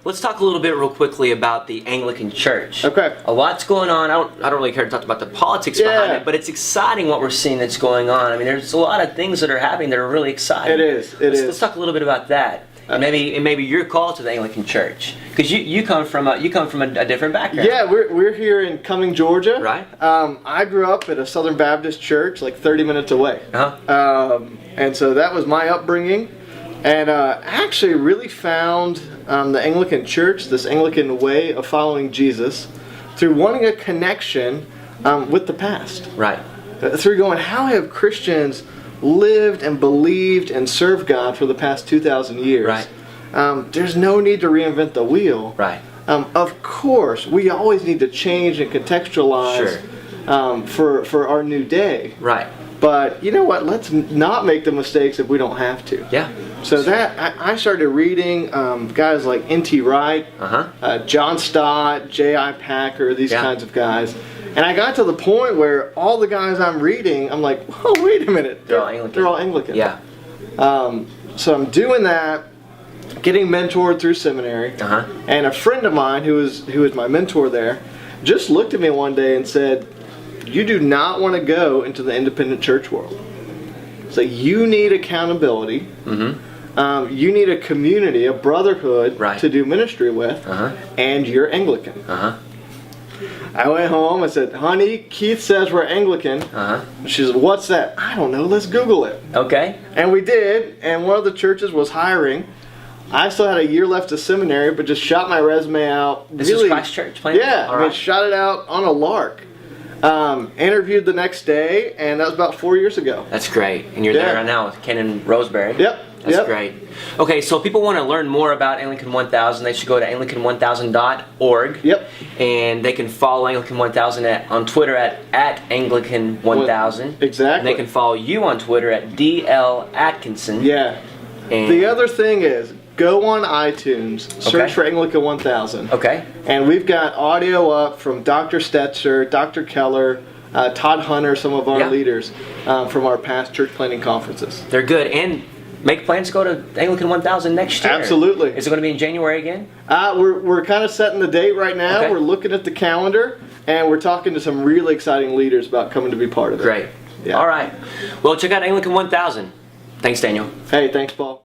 let's talk a little bit real quickly about the Anglican Church. Okay. A lot's going on. I don't really care to talk about the politics behind it, but it's exciting what we're seeing that's going on. I mean, there's a lot of things that are happening that are really exciting. It is. Let's talk a little bit about that. And maybe your call to the Anglican Church, because you come from a different background. Yeah, we're here in Cumming, Georgia. Right. I grew up at a Southern Baptist church, like 30 minutes away. And so that was my upbringing, and actually really found the Anglican Church, this Anglican way of following Jesus, through wanting a connection with the past. Right. Through going, how have Christians lived and believed and served God for the past 2,000 years? Right. There's no need to reinvent the wheel. Right. Of course, we always need to change and contextualize for our new day. Right. But you know what? Let's not make the mistakes if we don't have to. Yeah. So that I started reading guys like N.T. Wright, John Stott, J.I. Packer, these kinds of guys. And I got to the point where all the guys I'm reading, I'm like, oh, wait a minute. They're all Anglican. They're all Anglican. Yeah. So I'm doing that, getting mentored through seminary. And a friend of mine who was my mentor there just looked at me one day and said, you do not want to go into the independent church world. So you need accountability. You need a community, a brotherhood to do ministry with, and you're Anglican. I went home, I said, honey, Keith says we're Anglican. She said, what's that? I don't know, let's Google it. Okay. And we did, and one of the churches was hiring. I still had a year left of seminary, but just shot my resume out. This is Christ Church playing? Yeah, I mean, shot it out on a lark. Interviewed the next day, and that was about 4 years ago. That's great. And you're there right now with Ken and Roseberry. Yep. That's great. Okay, so if people want to learn more about Anglican 1000, they should go to anglican1000.org. Yep. And they can follow Anglican 1000 on Twitter at Anglican 1000. Exactly. And they can follow you on Twitter at DL Adkinson. Yeah. And the other thing is, go on iTunes, search for Anglican 1000. Okay. And we've got audio up from Dr. Stetzer, Dr. Keller, Todd Hunter, some of our leaders from our past church planting conferences. They're good. And make plans to go to Anglican 1000 next year. Absolutely. Is it going to be in January again? We're kind of setting the date right now. We're looking at the calendar, and we're talking to some really exciting leaders about coming to be part of it. Great. Yeah. All right. Well, check out Anglican 1000. Thanks, Daniel. Hey, thanks, Paul.